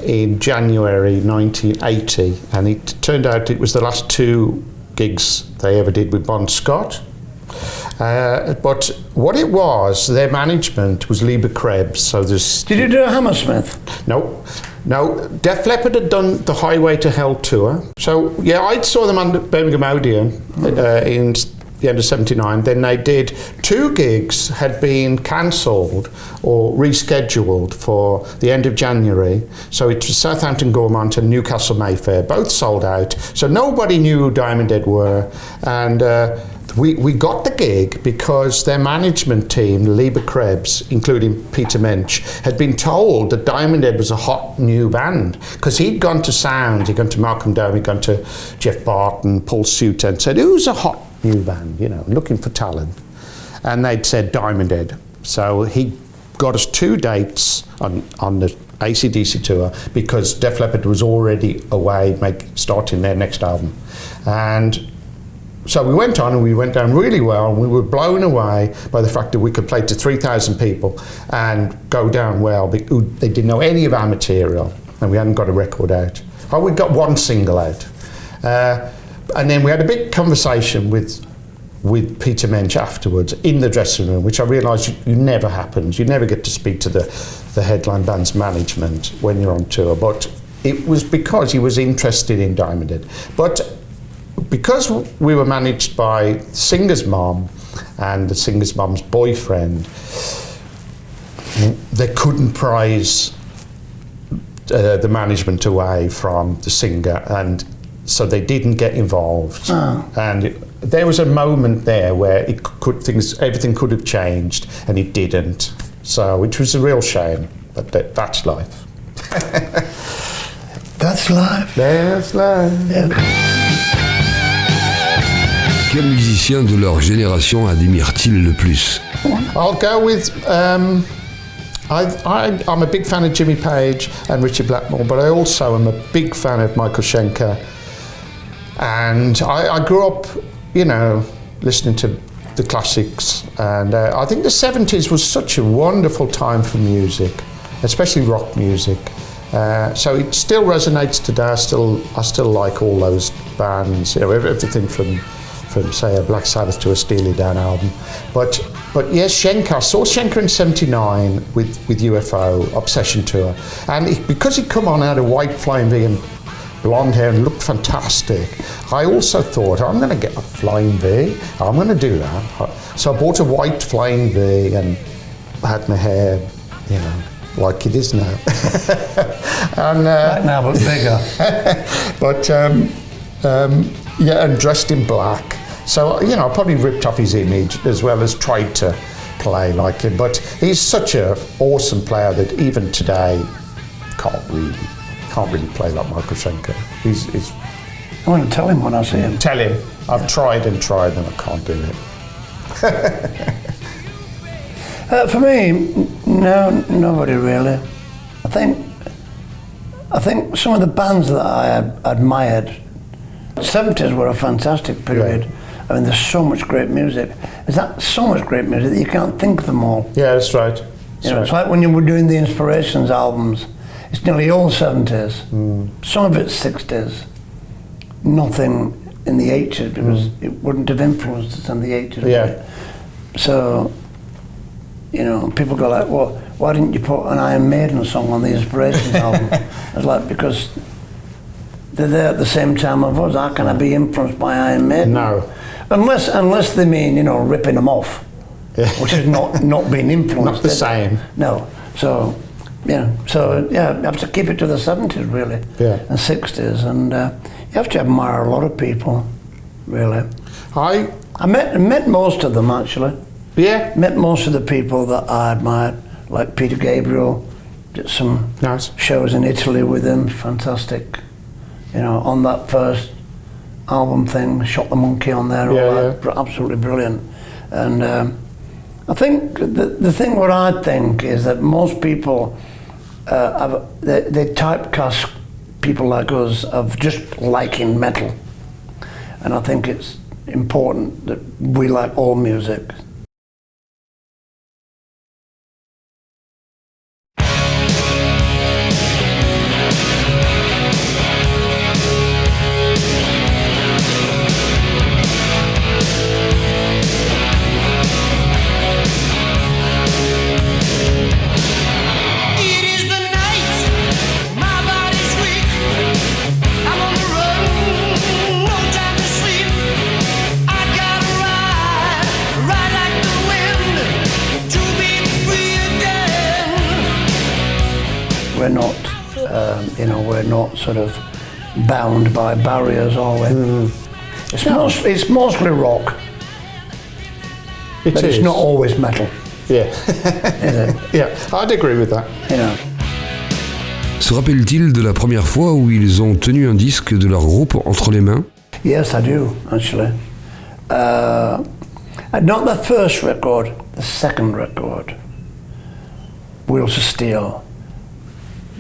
in January 1980, and it turned out it was the last 2 gigs they ever did with Bon Scott. But what it was, their management was Lieber Krebs. So there's. Did you do a Hammersmith? No. Def Leppard had done the Highway to Hell tour. So yeah, I saw them on Birmingham Odeon in the end of '79. Then they did 2 gigs, had been cancelled or rescheduled for the end of January. So it was Southampton Gormont and Newcastle Mayfair, both sold out. So nobody knew who Diamond Head were, and we got the gig because their management team, Lieber Krebs, including Peter Mensch, had been told that Diamond Head was a hot new band because he'd gone to Sound, he'd gone to Malcolm Dome, he'd gone to Jeff Barton, Paul Suter, and said, who's a hot new band, you know, looking for talent. And they'd said Diamond Head. So he got us 2 dates on the AC/DC tour because Def Leppard was already away starting their next album. And so we went on and we went down really well, and we were blown away by the fact that we could play to 3,000 people and go down well. They didn't know any of our material and we hadn't got a record out. Oh, we got 1 single out. And then we had a big conversation with Peter Mensch afterwards in the dressing room, which I realised you never happens. You never get to speak to the headline band's management when you're on tour. But it was because he was interested in Diamond Head. But because we were managed by the singer's mom and the singer's mom's boyfriend, they couldn't prize the management away from the singer, and so they didn't get involved. And there was a moment there where everything could have changed, and it didn't. So, which was a real shame. But that's life. That's life. That's life. Yeah. Quel musicien de leur génération admirent-ils le plus? I'll go with. I'm a big fan of Jimmy Page and Richie Blackmore, but I also am a big fan of Michael Schenker. And I grew up, you know, listening to the classics, and I think the 70s was such a wonderful time for music, especially rock music. So it still resonates today. I still like all those bands, you know, everything from say a Black Sabbath to a Steely Dan album. But yes, Schenker, I saw Schenker in '79 with UFO Obsession Tour, and because he'd come on out of white Flying V and blonde hair and looked fantastic, I also thought, I'm going to get a Flying V, I'm going to do that. So I bought a white Flying V and had my hair, you know, like it is now. And, Right now, but bigger. But yeah, and dressed in black. So, you know, I probably ripped off his image as well as tried to play like him. But he's such an awesome player that even today can't really play like Michael Schenker. He's I want to tell him when I see him. Tell him. I've tried and I can't do it. For me, no, nobody really. I think some of the bands that I admired, the 70s were a fantastic period. Yeah. I mean, there's so much great music. There's so much great music that you can't think of them all. Yeah, that's right. It's like when you were doing the Inspirations albums, it's nearly all 70s. Some of it's 60s. Nothing in the 80s because it wouldn't have influenced us in the 80s. Yeah. Right? So, you know, people go like, well, why didn't you put an Iron Maiden song on the Inspirations album? It's like, because they're there at the same time of us. How can I be influenced by Iron Maiden? No. Unless they mean, you know, ripping them off, which is not being influenced. Not the same. No. So, yeah. So, yeah, you have to keep it to the 70s, really. Yeah. And 60s. And you have to admire a lot of people, really. I met most of them, actually. Yeah. Met most of the people that I admired, like Peter Gabriel. Did some nice shows in Italy with him. Fantastic. You know, on that first album thing, Shot the Monkey on there, all that, absolutely brilliant. And I think the thing what I think is that most people, they typecast people like us of just liking metal. And I think it's important that we like all music. We're not, we're not sort of bound by barriers, are we? It's mostly rock. But it's not always metal. Yeah. Yeah, I'd agree with that. Se rappelle-t-il de la première fois où ils ont tenu un disque de leur groupe entre les mains? Yes, I do, actually. Not the first record, the second record, Wheels of Steel.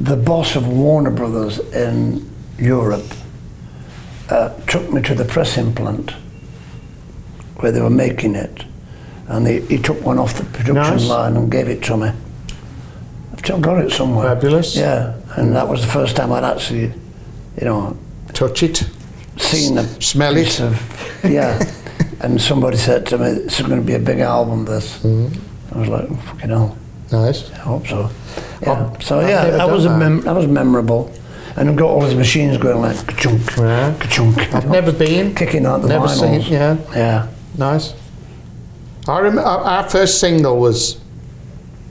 The boss of Warner Brothers in Europe took me to the pressing plant where they were making it, and he took one off the production line and gave it to me. I've still got it somewhere. Fabulous. Yeah, and that was the first time I'd actually, touch it, seen a smell piece it. Yeah, and somebody said to me, "This is going to be a big album." This. I was like, oh, "Fucking hell." Nice. I hope so. Yeah. That was memorable, and I've got all these machines going like ka-chunk, ka-chunk. I've never been. Kicking out the never vinyls. Seen. Yeah. Yeah. Nice. I remember our first single was,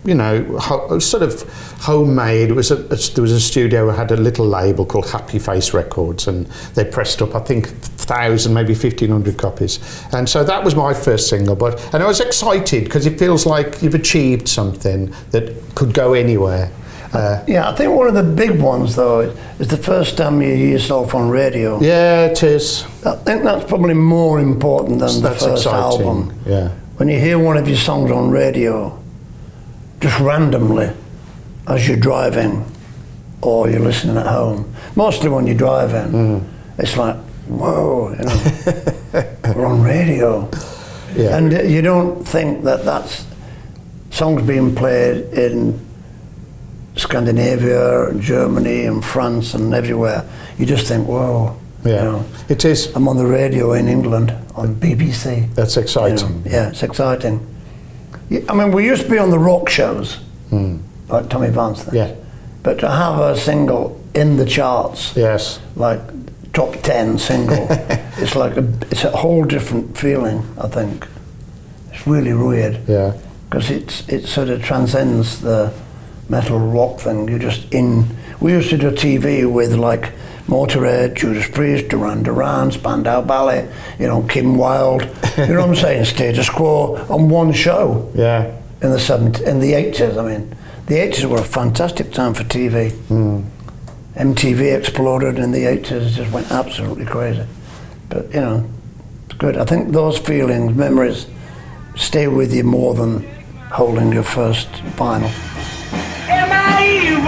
sort of homemade. There was a studio who had a little label called Happy Face Records, and they pressed up, I think, 1,000, maybe 1,500 copies. And so that was my first single. And I was excited because it feels like you've achieved something that could go anywhere. I think one of the big ones, though, is the first time you hear yourself on radio. Yeah, it is. I think that's probably more important than the first exciting. album. Yeah. When you hear one of your songs on radio, just randomly, as you're driving or you're listening at home, mostly when you're driving, it's like, whoa, we're on radio. Yeah. And you don't think that that's songs being played in Scandinavia and Germany and France and everywhere. You just think, whoa. Yeah, it is. I'm on the radio in England on BBC. That's exciting. Yeah, it's exciting. I mean, we used to be on the rock shows, like Tommy Vance. Yeah. But to have a single in the charts, yes, like top 10 single, it's a whole different feeling. I think it's really weird. Yeah. Because it sort of transcends the metal rock thing. You're just in. We used to do TV with like Motorhead, Judas Priest, Duran Duran, Spandau Ballet, Kim Wilde, you know what I'm saying, Status Quo on one show. Yeah. In the 80s, I mean. The 80s were a fantastic time for TV. MTV exploded in the 80s, just went absolutely crazy. But, it's good. I think those feelings, memories, stay with you more than holding your first vinyl. Am I evil?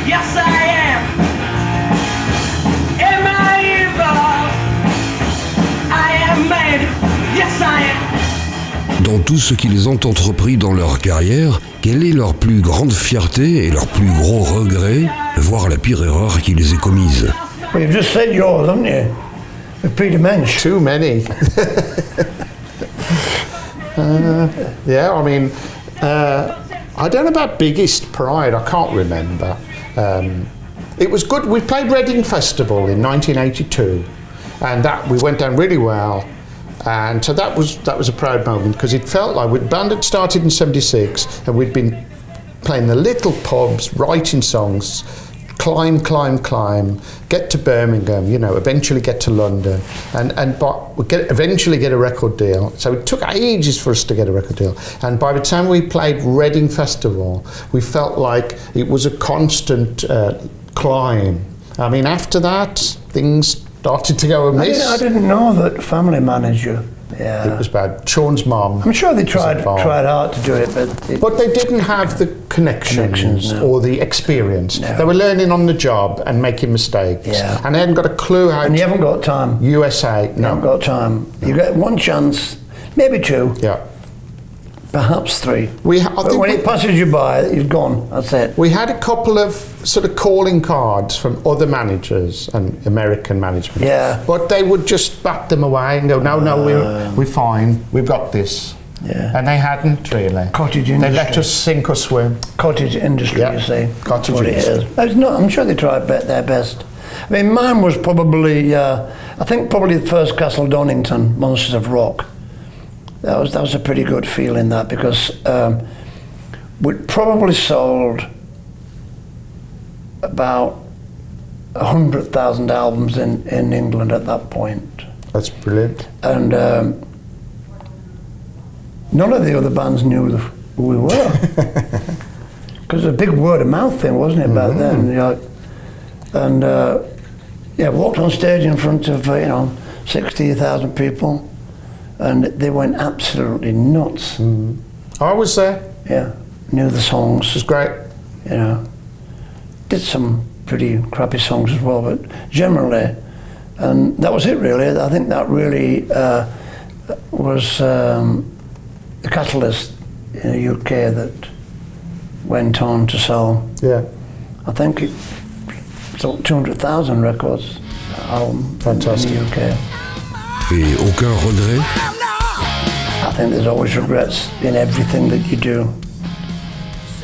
Yes, I am. Am I evil? I am made. Yes, I am. Dans tout ce qu'ils ont entrepris dans leur carrière, quelle est leur plus grande fierté et leur plus gros regret, voire la pire erreur qu'ils aient commise? Well, you've just said yours, haven't you? With Peter Mensch. Too many. Yeah, I mean, I don't know about biggest pride, I can't remember. It was good, we played Reading Festival in 1982, and we went down really well. And so that was a proud moment, because it felt like the band had started in '76 and we'd been playing the little pubs, writing songs, climb, get to Birmingham, eventually get to London, and eventually get a record deal. So it took ages for us to get a record deal. And by the time we played Reading Festival, we felt like it was a constant climb. I mean, after that, things started to go amiss. I didn't know that family manager. Yeah. It was bad. Sean's mum. I'm sure they tried hard to do it, but they didn't have the connections no. or the experience. No. They were learning on the job and making mistakes. Yeah. And they hadn't got a clue how. And you haven't got time. USA. You haven't got time. You get one chance, maybe two. Yeah. Perhaps three. But when it passes you by, you've gone. That's it. We had a couple of sort of calling cards from other managers and American management. Yeah. But they would just bat them away and go, no, we're fine. We've got this. Yeah. And they hadn't really. Cottage industry. They let us sink or swim. Cottage industry, Yeah. you see. Cottage That's what industry. it is. I'm sure they tried their best. I mean, mine was probably, I think probably the first Castle Donington, Monsters of Rock. That was a pretty good feeling, that, because we'd probably sold about 100,000 albums in England at that point. That's brilliant. And none of the other bands knew who we were. Because it was a big word of mouth thing, wasn't it, back then? You know? And walked on stage in front of 60,000 people. And they went absolutely nuts. I was there. Yeah, knew the songs. It was great. You know, did some pretty crappy songs as well, but generally, and that was it really. I think that really was the catalyst in the UK that went on to sell. Yeah. I think it sold 200,000 records album Fantastic. in the UK. Et aucun regret? I think there's always regrets in everything that you do.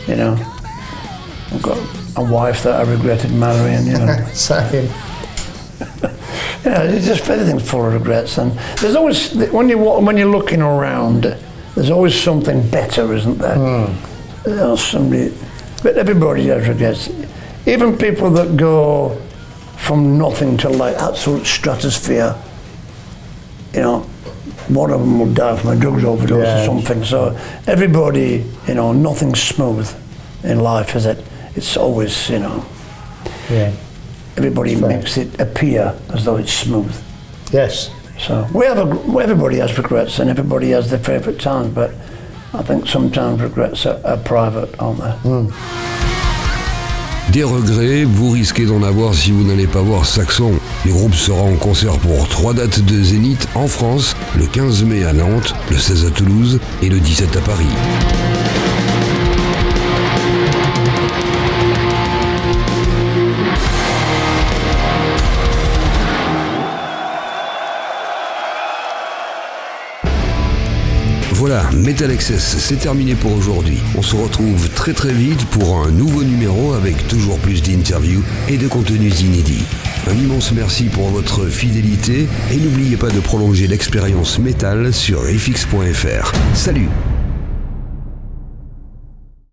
You know, I've got a wife that I regretted marrying, you know. Same. It's just everything's full of regrets, and there's always when you're looking around, there's always something better, isn't there? You know, but everybody has regrets. Even people that go from nothing to like absolute stratosphere. You know, one of them will die from a drugs overdose or something. So everybody, nothing's smooth in life, is it? It's always, Yeah. everybody makes it appear as though it's smooth. Yes. So everybody has regrets and everybody has their favourite times, but I think sometimes regrets are private, aren't they? Des regrets, vous risquez d'en avoir si vous n'allez pas voir SAXON. Le groupe sera en concert pour 3 dates de Zénith en France, le 15 mai à Nantes, le 16 à Toulouse et le 17 à Paris. Voilà, METALXS, c'est terminé pour aujourd'hui. On se retrouve très très vite pour un nouveau numéro avec toujours plus d'interviews et de contenus inédits. Un immense merci pour votre fidélité et n'oubliez pas de prolonger l'expérience métal sur fx.fr. Salut!